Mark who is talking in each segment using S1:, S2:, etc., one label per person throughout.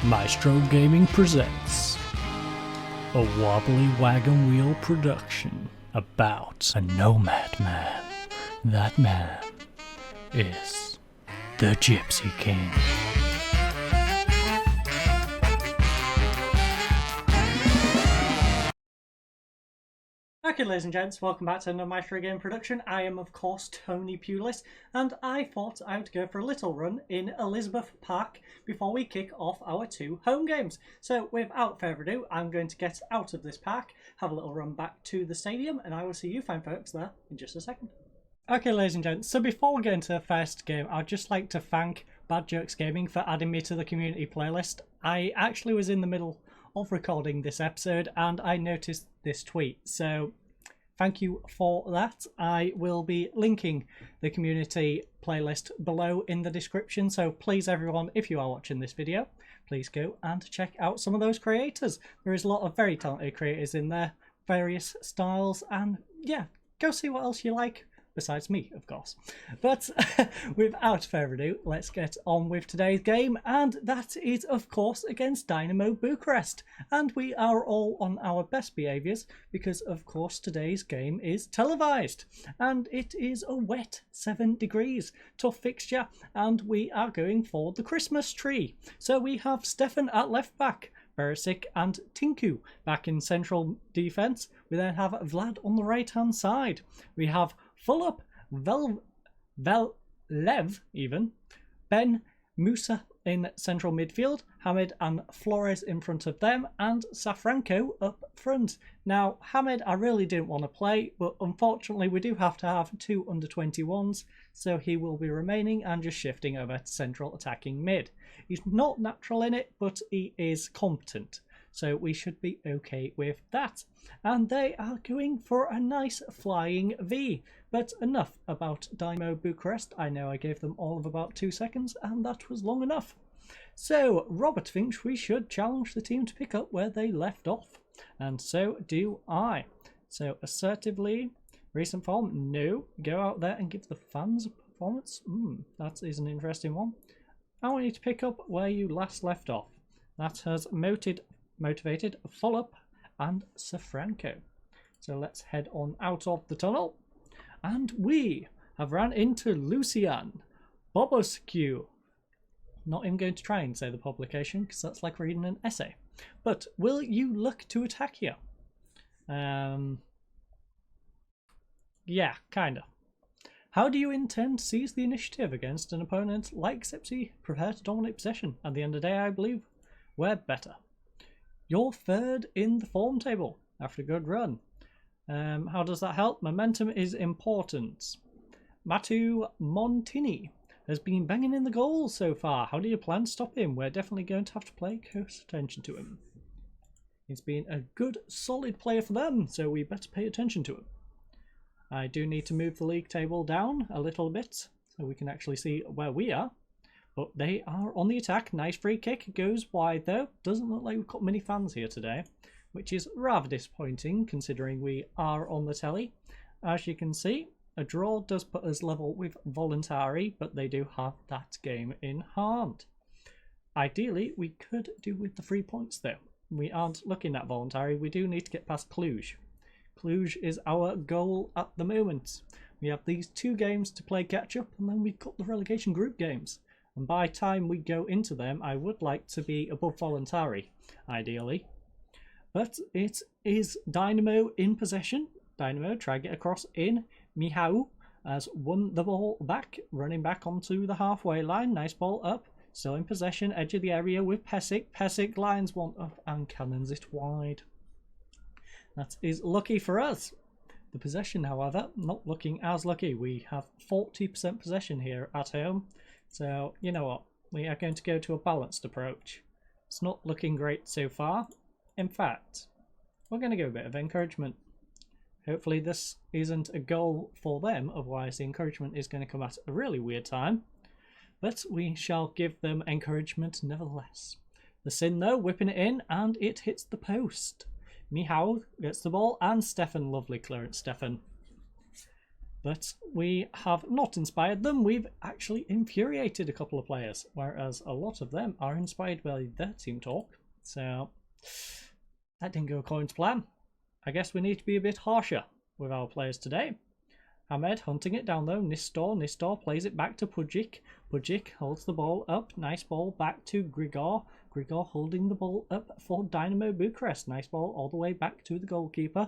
S1: Maestro Gaming presents a wobbly wagon wheel production about a nomad man. That man is the Gypsy King.
S2: Okay, ladies and gents, welcome back to another Maestro Game production. I am, of course, Tony PULIS, and I thought I would go for a little run in Elizabeth Park before we kick off our two home games. So, without further ado, I'm going to get out of this park, have a little run back to the stadium, and I will see you fine folks there in just a second. Okay, ladies and gents, so before we get into the first game, I'd just like to thank Bad Jokes Gaming for adding me to the community playlist. I actually was in the middle of recording this episode and I noticed this tweet, so thank you for that. I will be linking the community playlist below in the description, so please everyone, if you are watching this video, please go and check out some of those creators. There is a lot of very talented creators in there, various styles, and yeah, go see what else you like. Besides me, of course. But without further ado, let's get on with today's game, and that is, of course, against Dynamo Bucharest. And we are all on our best behaviours because, of course, today's game is televised. And it is a wet 7 degrees, tough fixture, and we are going for the Christmas tree. So we have Stefan at left back, Beresic and Tinku back in central defence. We then have Vlad on the right hand side. We have full up Lev even, Ben, Musa in central midfield, Hamed and Flores in front of them, and Safranco up front. Now, Hamed I really didn't want to play, but unfortunately we do have to have two under-21s, so he will be remaining and just shifting over to central attacking mid. He's not natural in it, but he is competent, so we should be okay with that. And they are going for a nice flying V. But enough about Dynamo Bucharest. I know I gave them all of about 2 seconds, and that was long enough. So, Robert thinks we should challenge the team to pick up where they left off. And so do I. So, assertively, recent form, no. Go out there and give the fans a performance. That is an interesting one. I want you to pick up where you last left off. That has motivated Follop and Safranco. So let's head on out of the tunnel. And we have ran into Lucian Boboscu. Not even going to try and say the publication because that's like reading an essay. But will you look to attack here? Yeah, kinda. How do you intend to seize the initiative against an opponent like Gypsy? Prepare to dominate possession. At the end of the day, I believe we're better. You're third in the form table after a good run. How does that help? Momentum is important. Matu Montini has been banging in the goals so far. How do you plan to stop him? We're definitely going to have to pay close attention to him. He's been a good, solid player for them, so we better pay attention to him. I do need to move the league table down a little bit so we can actually see where we are. But they are on the attack. Nice free kick. Goes wide though. Doesn't look like we've got many fans here today, which is rather disappointing considering we are on the telly. As you can see, a draw does put us level with Voluntari, but they do have that game in hand. Ideally, we could do with the 3 points though. We aren't looking at Voluntari. We do need to get past Cluj. Cluj is our goal at the moment. We have these 2 games to play catch up, and then we've got the relegation group games. And by the time we go into them, I would like to be above Voluntari, ideally. But it is Dynamo in possession. Dynamo try to get across in. Mihau has won the ball back, running back onto the halfway line. Nice ball up. Still in possession, edge of the area with Pesic. Pesic lines one up and cannons it wide. That is lucky for us. The possession, however, not looking as lucky. We have 40% possession here at home. So, you know what? We are going to go to a balanced approach. It's not looking great so far. In fact, we're going to go a bit of encouragement. Hopefully this isn't a goal for them, otherwise the encouragement is going to come at a really weird time. But we shall give them encouragement nevertheless. The Sin though, whipping it in, and it hits the post. Mihau gets the ball, and Stefan, lovely clearance, Stefan. But we have not inspired them. We've actually infuriated a couple of players, whereas a lot of them are inspired by their team talk. So that didn't go according to plan. I guess we need to be a bit harsher with our players today. Ahmed hunting it down though. Nistor plays it back to Pujic. Pujic holds the ball up. Nice ball back to Grigor. Grigor holding the ball up for Dynamo Bucharest. Nice ball all the way back to the goalkeeper.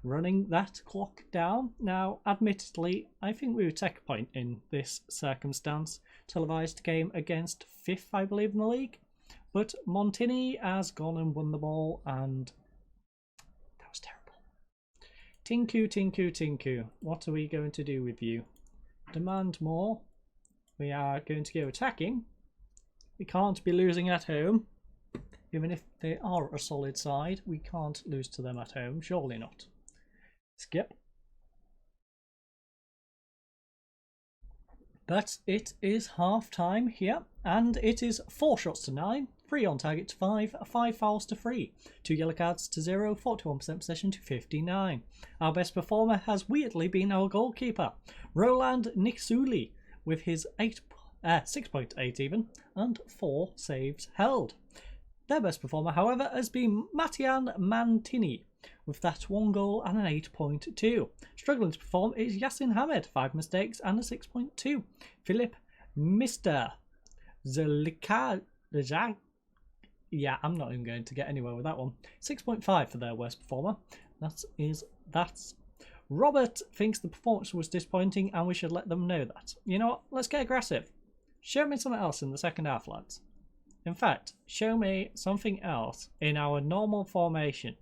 S2: Running that clock down. Now, admittedly, I think we would take a point in this circumstance. Televised game against 5th, I believe, in the league. But Montini has gone and won the ball, and that was terrible. Tinku, what are we going to do with you? Demand more. We are going to go attacking. We can't be losing at home. Even if they are a solid side, we can't lose to them at home. Surely not. Skip. But it is half time here, and it is 4 shots to 9, 3 on target to 5, 5 fouls to 3, 2 yellow cards to 0, 41% possession to 59. Our best performer has weirdly been our goalkeeper, Roland Nixuli, with his 6.8 even, and 4 saves held. Their best performer, however, has been Matian Mantini, with that 1 goal and an 8.2. Struggling to perform is Yassin Hamed, 5 mistakes and a 6.2. Philip Mr. Zelika. Yeah, I'm not even going to get anywhere with that one. 6.5 for their worst performer. That's. Robert thinks the performance was disappointing and we should let them know that. You know what? Let's get aggressive. Show me something else in the second half, lads. In fact, show me something else in our normal formation.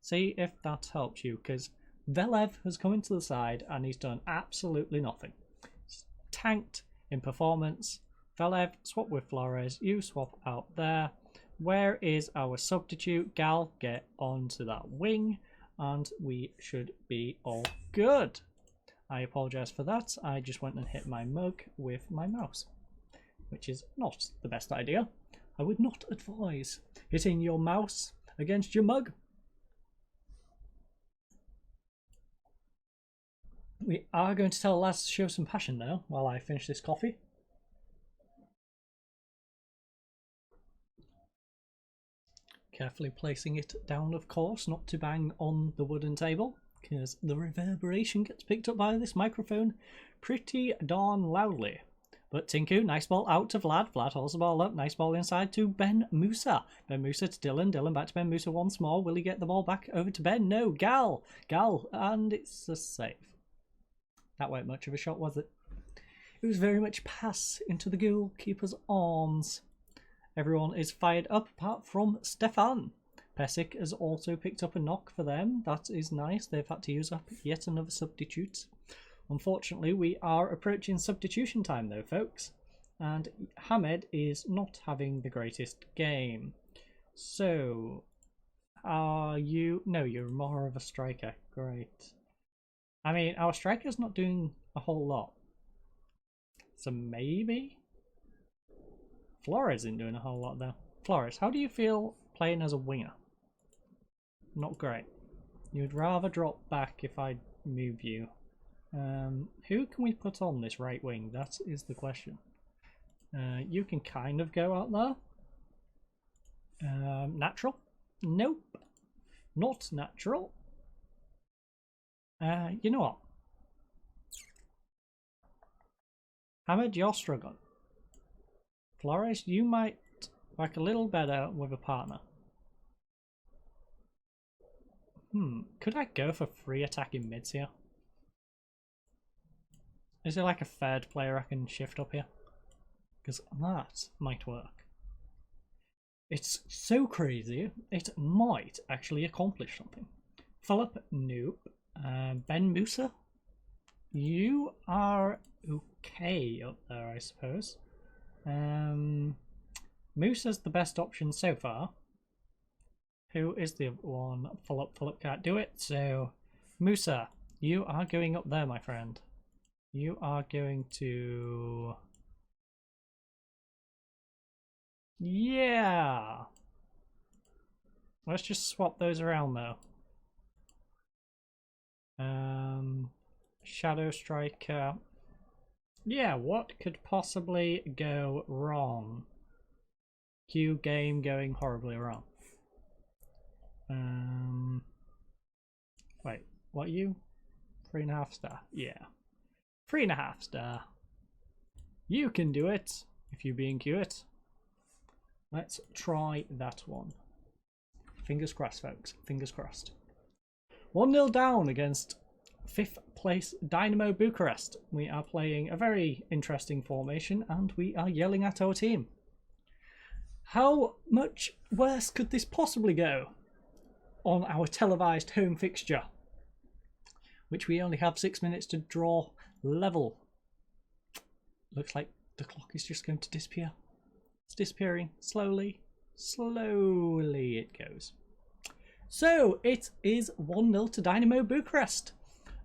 S2: See if that helps you, because Velev has come into the side and he's done absolutely nothing. He's tanked in performance. Velev, swap with Flores. You swap out there. Where is our substitute? Gal, get onto that wing and we should be all good. I apologise for that. I just went and hit my mug with my mouse, which is not the best idea. I would not advise hitting your mouse against your mug. We are going to tell the lads to show some passion now while I finish this coffee. Carefully placing it down, of course, not to bang on the wooden table, because the reverberation gets picked up by this microphone pretty darn loudly. But Tinku, nice ball out to Vlad. Vlad holds the ball up. Nice ball inside to Ben Musa. Ben Musa to Dylan. Dylan back to Ben Musa once more. Will he get the ball back over to Ben? No. Gal. And it's a save. That weren't much of a shot, was it? It was very much pass into the goalkeeper's arms. Everyone is fired up apart from Stefan. Pesic has also picked up a knock for them. That is nice. They've had to use up yet another substitute. Unfortunately, we are approaching substitution time though, folks. And Hamed is not having the greatest game. So, are you... No, you're more of a striker. Great. I mean, our striker's not doing a whole lot. So maybe? Flores isn't doing a whole lot though. Flores, how do you feel playing as a winger? Not great. You'd rather drop back if I move you. Who can we put on this right wing? That is the question. You can kind of go out there. Natural? Nope. Not natural. You know what? Hamed, you're struggling. Flores, you might work a little better with a partner. Could I go for free attacking mids here? Is there like a third player I can shift up here? Because that might work. It's so crazy, it might actually accomplish something. Philip, nope. Ben Musa, you are okay up there, I suppose. Musa's the best option so far. Who is the other one? Philip can't do it, so Musa, you are going up there, my friend. You are going to... Yeah! Let's just swap those around though. Shadow Striker. Yeah, what could possibly go wrong? Q game going horribly wrong. Wait, what are you? 3.5 star. Yeah. 3.5 star. You can do it if you're being cute. Let's try that one. Fingers crossed, folks. Fingers crossed. 1-0 down against 5th place Dynamo Bucharest. We are playing a very interesting formation and we are yelling at our team. How much worse could this possibly go on our televised home fixture, which we only have 6 minutes to draw level? Looks like the clock is just going to disappear. It's disappearing slowly. Slowly it goes. So it is 1-0 to Dynamo Bucharest.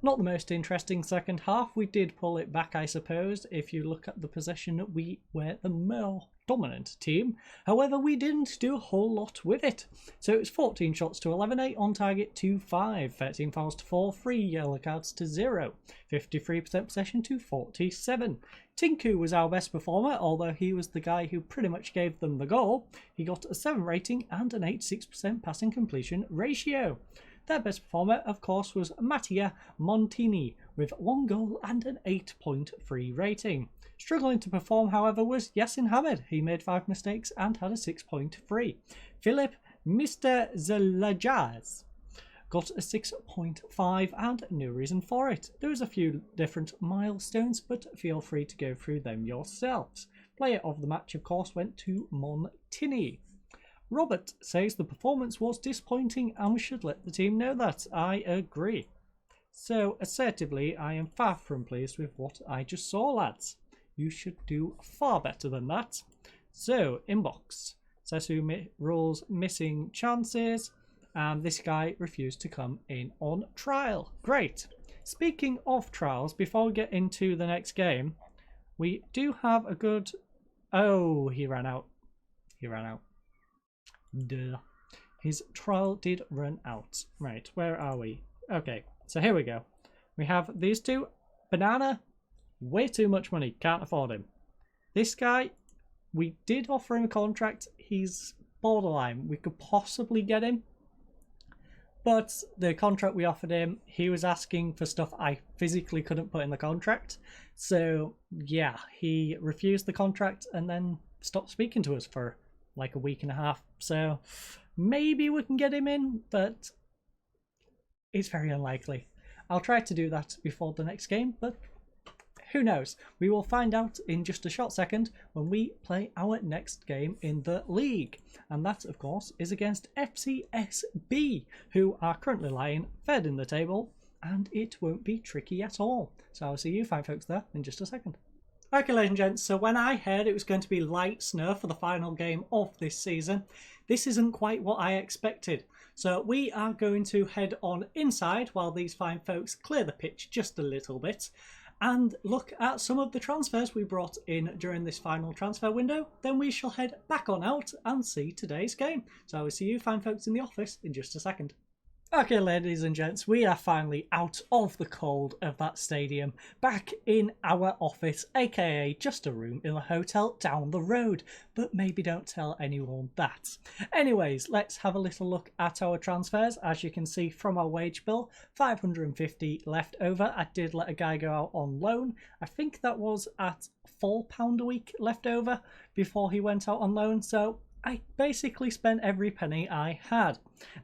S2: Not the most interesting second half. We did pull it back, I suppose. If you look at the possession, we were the more dominant team. However, we didn't do a whole lot with it. So it was 14 shots to 11, 8 on target to 5, 13 fouls to 4, 3 yellow cards to 0, 53% possession to 47. Tinku was our best performer, although he was the guy who pretty much gave them the goal. He got a 7 rating and an 86% passing completion ratio. Their best performer, of course, was Mattia Montini with 1 goal and an 8.3 rating. Struggling to perform, however, was Yasin Hamid. He made 5 mistakes and had a 6.3. Philip Mr. Zelajaz got a 6.5 and no reason for it. There was a few different milestones, but feel free to go through them yourselves. Player of the match, of course, went to Montini. Robert says the performance was disappointing and we should let the team know that. I agree. So, assertively, I am far from pleased with what I just saw, lads. You should do far better than that. So, inbox. Says who rules missing chances. And this guy refused to come in on trial. Great. Speaking of trials, before we get into the next game, we do have a good... Oh, he ran out. He ran out. Duh. His trial did run out. Right, where are we? Okay, so here we go. We have these two. Banana, way too much money. Can't afford him. This guy, we did offer him a contract. He's borderline. We could possibly get him. But the contract we offered him, he was asking for stuff I physically couldn't put in the contract. So, yeah, he refused the contract and then stopped speaking to us for like a week and a half. So, maybe we can get him in, but it's very unlikely. I'll try to do that before the next game, but who knows? We will find out in just a short second when we play our next game in the league. And that, of course, is against FCSB, who are currently lying third in the table, and it won't be tricky at all. So I'll see you fine folks there in just a second. Okay, ladies and gents, so when I heard it was going to be light snow for the final game of this season, this isn't quite what I expected. So we are going to head on inside while these fine folks clear the pitch just a little bit and look at some of the transfers we brought in during this final transfer window. Then we shall head back on out and see today's game. So I will see you fine folks in the office in just a second. Okay, ladies and gents, we are finally out of the cold of that stadium, back in our office, aka just a room in a hotel down the road, but maybe don't tell anyone that. Anyways, let's have a little look at our transfers. As you can see from our wage bill, 550 left over. I did let a guy go out on loan. I think that was at £4 a week left over before he went out on loan, so I basically spent every penny I had.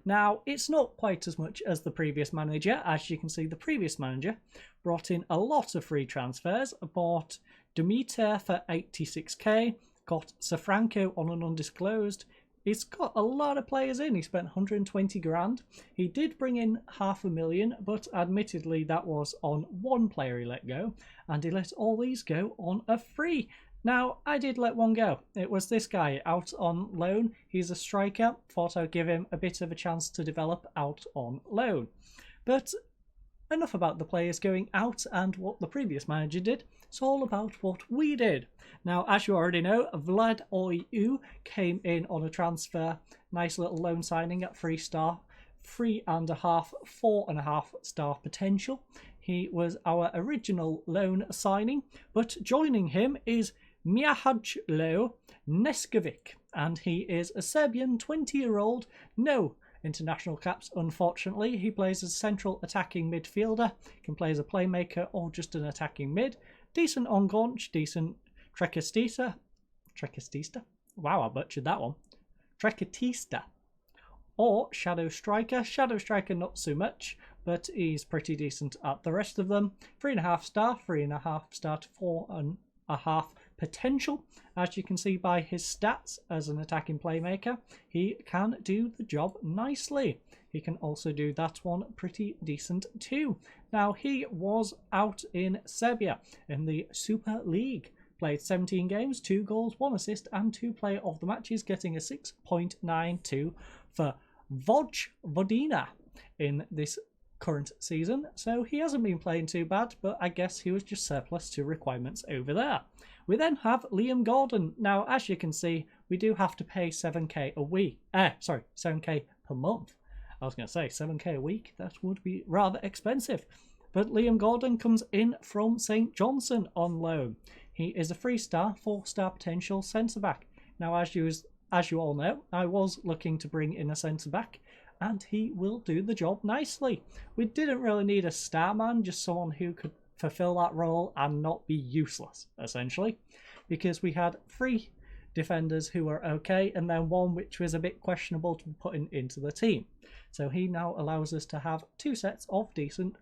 S2: Now, it's not quite as much as the previous manager. As you can see, the previous manager brought in a lot of free transfers. Bought Demeter for 86k, got Safranco on an undisclosed. He's got a lot of players in. He spent 120 grand. He did bring in 500,000, but admittedly that was on one player he let go, and he let all these go on a free. Now, I did let one go. It was this guy out on loan. He's a striker. Thought I'd give him a bit of a chance to develop out on loan. But enough about the players going out and what the previous manager did. It's all about what we did. Now, as you already know, Vlad Oyu came in on a transfer. Nice little loan signing at 3-star. 3.5, 4.5 star potential. He was our original loan signing, but joining him is Mihajlo Neskovic, and he is a Serbian 20-year-old. No international caps, unfortunately. He plays as a central attacking midfielder, can play as a playmaker or just an attacking mid. Decent on gaunch, decent Trekistista. Wow, I butchered that one. Trekistista. Or Shadow Striker. Shadow Striker not so much, but he's pretty decent at the rest of them. 3.5 star, 3.5 star to 4.5 potential. As you can see by his stats as an attacking playmaker, he can do the job nicely. He can also do that one pretty decent too. Now, he was out in Serbia in the Super League. Played 17 games, 2 goals, 1 assist and 2 player of the matches, getting a 6.92 for Vojvodina in this current season. So he hasn't been playing too bad, but I guess he was just surplus to requirements over there. We then have Liam Gordon. Now, as you can see, we do have to pay 7k a week. 7k per month. I was going to say 7k a week. That would be rather expensive. But Liam Gordon comes in from St. Johnstone on loan. He is a 3-star, 4-star potential centre-back. Now, as you all know, I was looking to bring in a centre-back, and he will do the job nicely. We didn't really need a star man, just someone who could fulfill that role and not be useless, essentially, because we had 3 defenders who were okay, and then 1 which was a bit questionable to be putting into the team. So he now allows us to have 2 sets of decent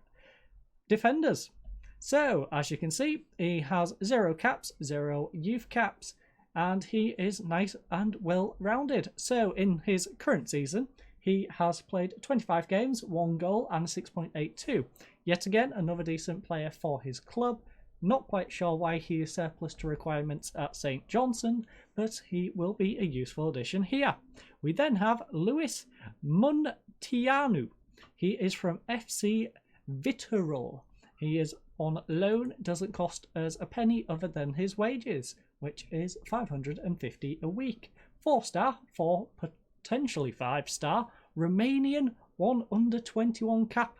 S2: defenders. So, as you can see, he has 0 caps, 0 youth caps, and he is nice and well-rounded. So, in his current season, he has played 25 games, 1 goal and 6.82. Yet again, another decent player for his club. Not quite sure why he is surplus to requirements at St. Johnstone, but he will be a useful addition here. We then have Luis Munteanu. He is from FC Viitorul. He is on loan, doesn't cost us a penny other than his wages, which is 550 a week. 4-star, 4 potentially 5-star, Romanian, 1 under 21 cap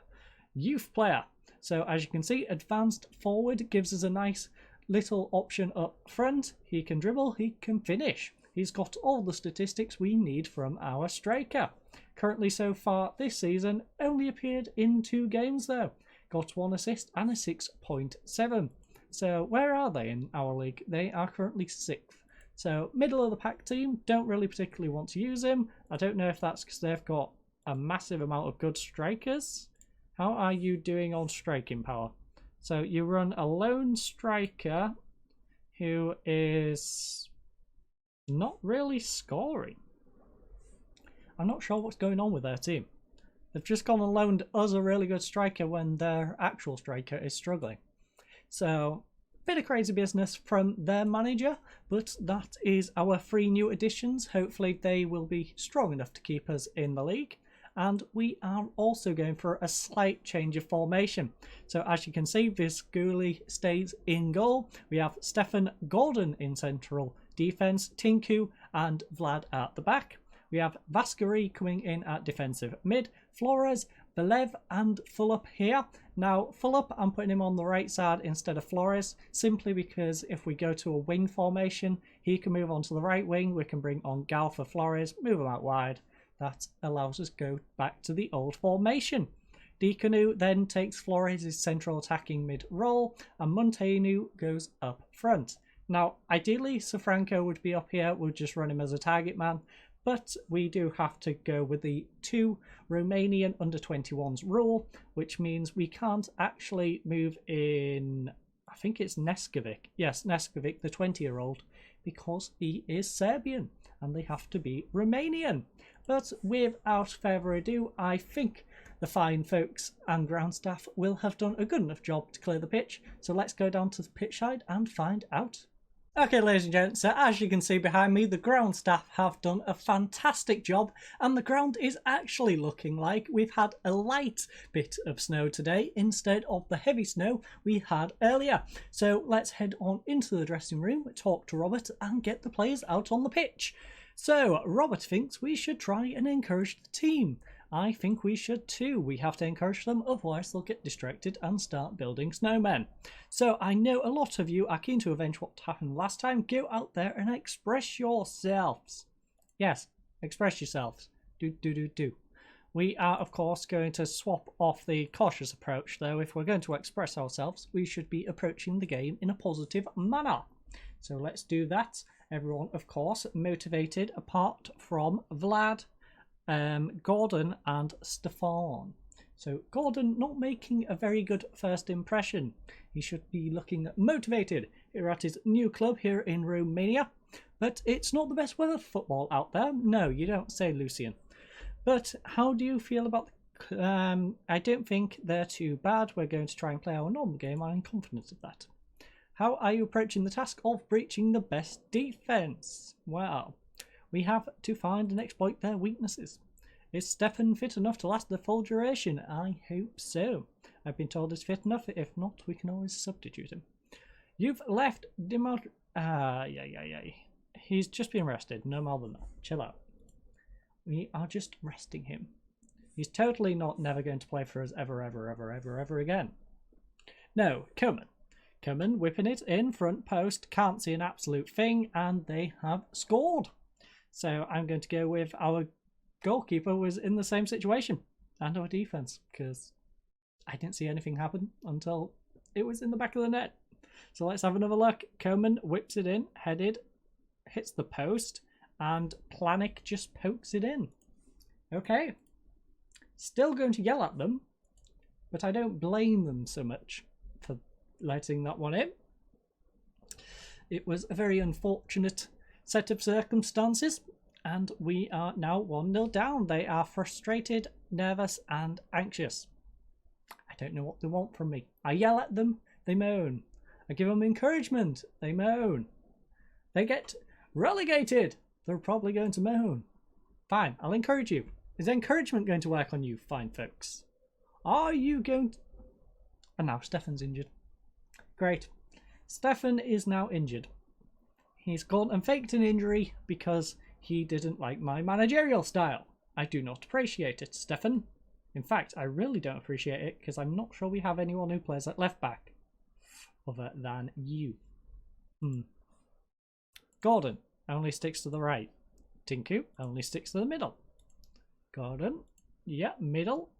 S2: youth player. So as you can see, advanced forward gives us a nice little option up front. He can dribble, he can finish. He's got all the statistics we need from our striker. Currently so far this season, only appeared in 2 games though. Got 1 assist and a 6.7. So where are they in our league? They are currently 6th. So middle of the pack team, don't really particularly want to use him. I don't know if that's because they've got a massive amount of good strikers. How are you doing on striking power? So you run a lone striker who is not really scoring. I'm not sure what's going on with their team. They've just gone and loaned us a really good striker when their actual striker is struggling. So, bit of crazy business from their manager, but that is our 3 new additions. Hopefully they will be strong enough to keep us in the league. And we are also going for a slight change of formation. So as you can see, Visguli stays in goal. We have Stefan Gordon in central defence, Tinku and Vlad at the back. We have Vaskari coming in at defensive mid, Flores, Belev and Fulop here. Now, Fulop, I'm putting him on the right side instead of Flores, simply because if we go to a wing formation, he can move on to the right wing. We can bring on Gal for Flores, move him out wide. That allows us to go back to the old formation. Dikanu then takes Flores' central attacking mid role, and Munteanu goes up front. Now, ideally, Safranco would be up here. We'll just run him as a target man. But we do have to go with the 2 Romanian under-21s rule, which means we can't actually move in, I think it's Neskovic. Yes, Neskovic, the 20-year-old, because he is Serbian and they have to be Romanian. But without further ado, I think the fine folks and ground staff will have done a good enough job to clear the pitch. So let's go down to the pitch side and find out. Okay, ladies and gents, so as you can see behind me, the ground staff have done a fantastic job, and the ground is actually looking like we've had a light bit of snow today instead of the heavy snow we had earlier. So let's head on into the dressing room, talk to Robert and get the players out on the pitch. So Robert thinks we should try and encourage the team. I think we should too. We have to encourage them, otherwise they'll get distracted and start building snowmen. So I know a lot of you are keen to avenge what happened last time. Go out there and express yourselves. Yes, express yourselves. Do. We are, of course, going to swap off the cautious approach, though. If we're going to express ourselves, we should be approaching the game in a positive manner. So let's do that. Everyone, of course, motivated apart from Vlad, Gordon and Stefan. So Gordon not making a very good first impression. He should be looking motivated here at his new club here in Romania. But it's not the best weather for football out there. No, you don't say, Lucian. But how do you feel about I don't think they're too bad. We're going to try and play our normal game. I'm confident of that. How are you approaching the task of breaching the best defense? Well, we have to find and exploit their weaknesses. Is Stefan fit enough to last the full duration? I hope so. I've been told he's fit enough. If not, we can always substitute him. You've left He's just been rested. No more than that. Chill out. We are just resting him. He's totally never going to play for us ever again. No, Coman whipping it in front post. Can't see an absolute thing, and they have scored. So I'm going to go with our goalkeeper was in the same situation, and our defense, because I didn't see anything happen until it was in the back of the net. So let's have another look. Coman whips it in, headed, hits the post, and Planic just pokes it in. Okay. Still going to yell at them, but I don't blame them so much for letting that one in. It was a very unfortunate set of circumstances, and we are now 1-0 down. They are frustrated, nervous, and anxious. I don't know what they want from me. I yell at them, they moan. I give them encouragement, they moan. They get relegated. They're probably going to moan. Fine, I'll encourage you. Is encouragement going to work on you, fine folks? Are you going to... And now Stefan's injured. Great. Stefan is now injured. He's gone and faked an injury because he didn't like my managerial style. I do not appreciate it, Stefan. In fact, I really don't appreciate it because I'm not sure we have anyone who plays at left back other than you. Gordon only sticks to the right. Tinku only sticks to the middle. Gordon, yeah, middle.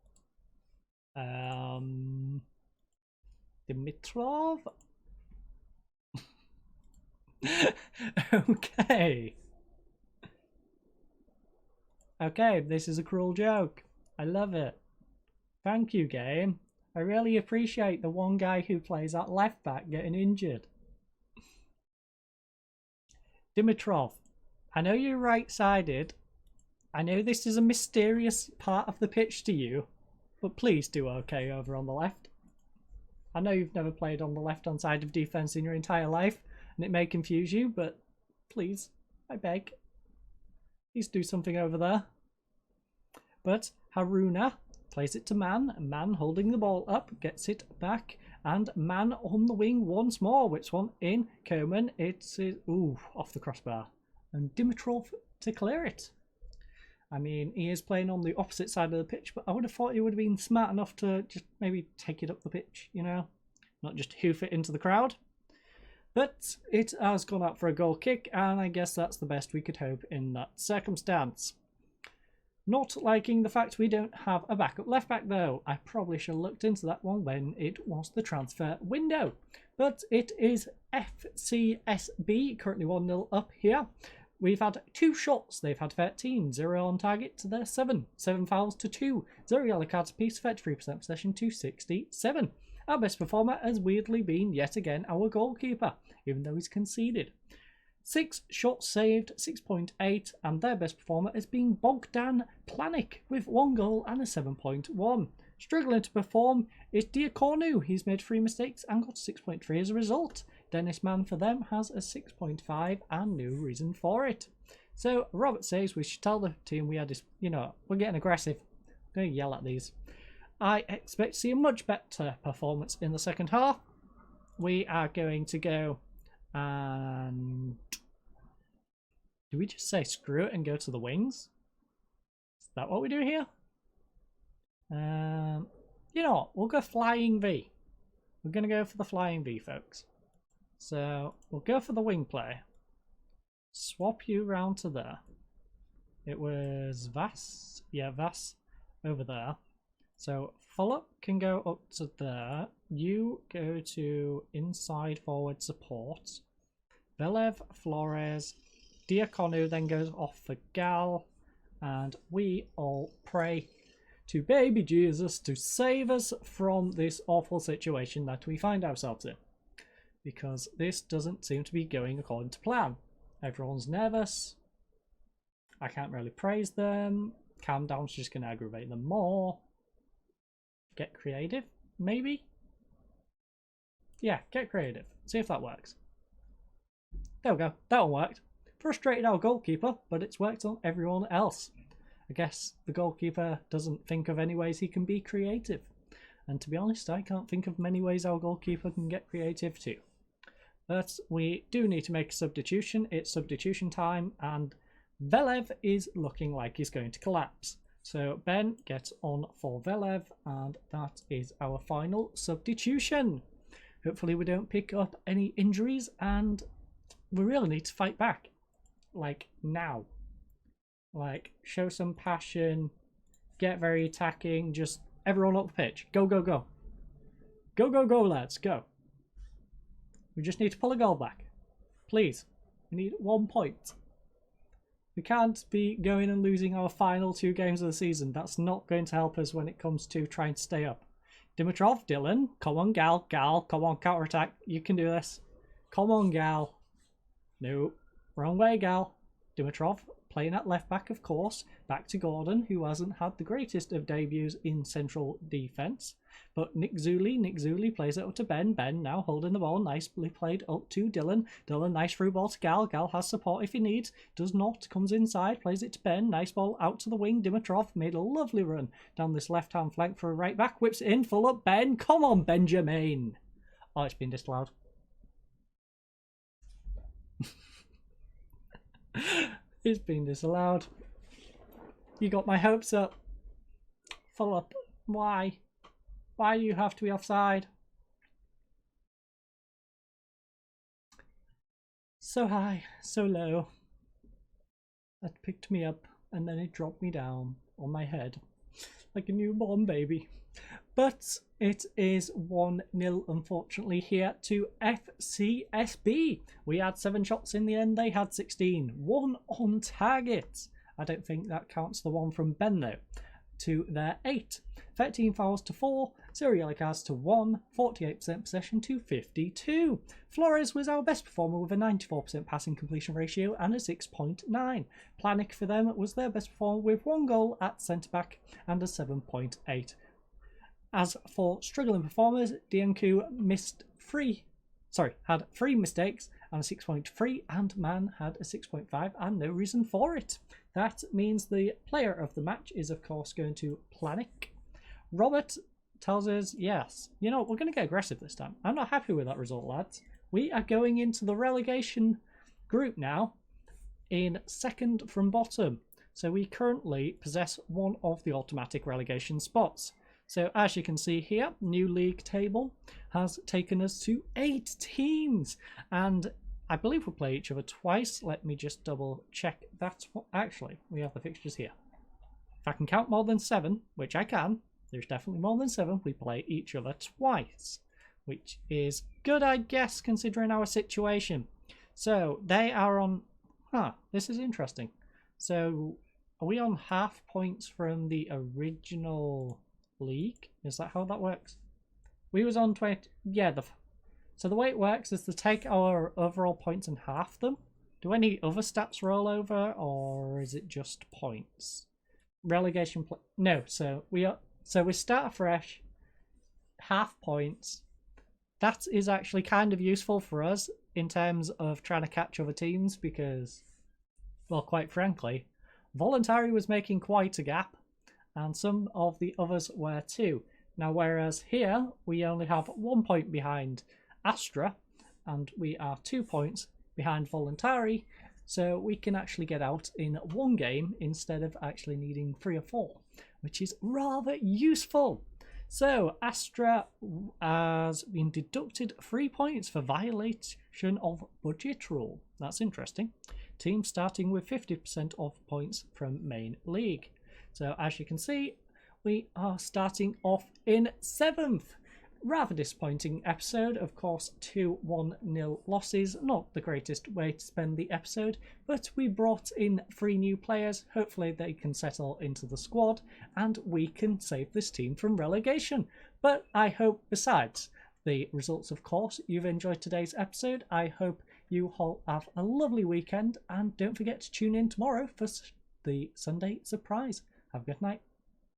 S2: Dimitrov. Okay, this is a cruel joke. I love it. Thank you, game. I really appreciate the one guy who plays at left back getting injured. Dimitrov, I know you're right-sided. I know this is a mysterious part of the pitch to you, but please do okay over on the left. I know you've never played on the left-hand side of defence in your entire life, and it may confuse you, but please, I beg, please do something over there. But Haruna plays it to Man. Man holding the ball up, gets it back, and Man on the wing once more. Which one in? Coman. It's off the crossbar, and Dimitrov to clear it. I mean, he is playing on the opposite side of the pitch, but I would have thought he would have been smart enough to just maybe take it up the pitch, you know, not just hoof it into the crowd. But it has gone out for a goal kick, and I guess that's the best we could hope in that circumstance. Not liking the fact we don't have a backup left back though. I probably should have looked into that one when it was the transfer window. But it is FCSB, currently 1-0 up here. We've had 2 shots, they've had 13, 0 on target to their 7 fouls to 2, 0 yellow cards apiece, 33% possession to 67. Our best performer has weirdly been, yet again, our goalkeeper, even though he's conceded. 6 shots saved, 6.8, and their best performer has been Bogdan Planic with 1 goal and a 7.1. Struggling to perform is Diacornu. He's made 3 mistakes and got 6.3 as a result. Dennis Mann for them has a 6.5 and no reason for it. So Robert says we should tell the team we had this, we're getting aggressive. I'm going to yell at these. I expect to see a much better performance in the second half. We are going to go and... Do we just say screw it and go to the wings? Is that what we do here? You know what? We'll go Flying V. We're going to go for the Flying V, folks. So we'll go for the wing play. Swap you round to there. It was Vass. Yeah, Vass over there. So Fuller can go up to there. You go to inside forward support. Velev, Flores, Diakonu then goes off for Gal. And we all pray to baby Jesus to save us from this awful situation that we find ourselves in. Because this doesn't seem to be going according to plan. Everyone's nervous. I can't really praise them. Calm down's just going to aggravate them more. Get creative, maybe? Yeah, get creative. See if that works. There we go. That one worked. Frustrated our goalkeeper, but it's worked on everyone else. I guess the goalkeeper doesn't think of any ways he can be creative. And to be honest, I can't think of many ways our goalkeeper can get creative too. But we do need to make a substitution. It's substitution time, and Velev is looking like he's going to collapse. So Ben gets on for Velev, and that is our final substitution. Hopefully we don't pick up any injuries, and we really need to fight back. Like, now. Like, show some passion, get very attacking, just everyone up the pitch. Go, go, go. Go, go, go, lads, go. We just need to pull a goal back. Please. We need 1 point. We can't be going and losing our final 2 games of the season. That's not going to help us when it comes to trying to stay up. Dimitrov, Dylan, come on, Gal, come on, counter-attack. You can do this. Come on, Gal. No, wrong way, Gal. Dimitrov, playing at left back, of course. Back to Gordon, who hasn't had the greatest of debuts in central defence. But Nick Zuli plays it up to Ben. Ben now holding the ball, nicely played up to Dylan. Dylan, nice through ball to Gal. Gal has support if he needs. Does not, comes inside, plays it to Ben. Nice ball out to the wing. Dimitrov made a lovely run down this left-hand flank for a right back. Whips it in, full up. Ben, come on, Benjamin. Oh, it's been disallowed. It's been disallowed. You got my hopes up. Full up. Why? Why do you have to be offside? So high, so low. That picked me up and then it dropped me down on my head like a newborn baby. But it is 1-0 unfortunately here to FCSB. We had 7 shots in the end, they had 16. 1 on target. I don't think that counts the one from Ben though. To their 8. 13 fouls to 4, 0 yellow cards to 1, 48% possession to 52. Flores was our best performer with a 94% passing completion ratio and a 6.9. Planic for them was their best performer with 1 goal at centre back and a 7.8. As for struggling performers, Dianku had 3 mistakes and a 6.3, and Man had a 6.5 and no reason for it. That means the player of the match is of course going to Planic. Robert tells us, yes, you know, we're going to get aggressive this time. I'm not happy with that result, lads. We are going into the relegation group now in 2nd from bottom. So we currently possess 1 of the automatic relegation spots. So as you can see here, new league table has taken us to 8 teams. And I believe we'll play each other twice. Let me just double check. That's what actually we have the fixtures here. If I can count more than 7, which I can, there's definitely more than 7, we play each other twice, which is good, I guess, considering our situation. So they are on, this is interesting. So are we on half points from the original league? Is that how that works? We was on 20, yeah, so the way it works is to take our overall points and half them. Do any other stats roll over, or is it just points? Relegation no, so we start afresh, half points. That is actually kind of useful for us in terms of trying to catch other teams because, well, quite frankly, Voluntary was making quite a gap and some of the others were too. Now, whereas here we only have 1 point behind Astra and we are 2 points behind Voluntari, So we can actually get out in one game instead of actually needing 3 or 4, which is rather useful. So Astra has been deducted 3 points for violation of budget rule. That's interesting. Team starting with 50% of points from main league. So as you can see, we are starting off in 7th. Rather disappointing episode, of course. 2 1-0 losses, not the greatest way to spend the episode, but we brought in 3 new players. Hopefully they can settle into the squad and we can save this team from relegation. But I hope, besides the results, of course, you've enjoyed today's episode. I hope you all have a lovely weekend, and don't forget to tune in tomorrow for the Sunday surprise. Have a good night.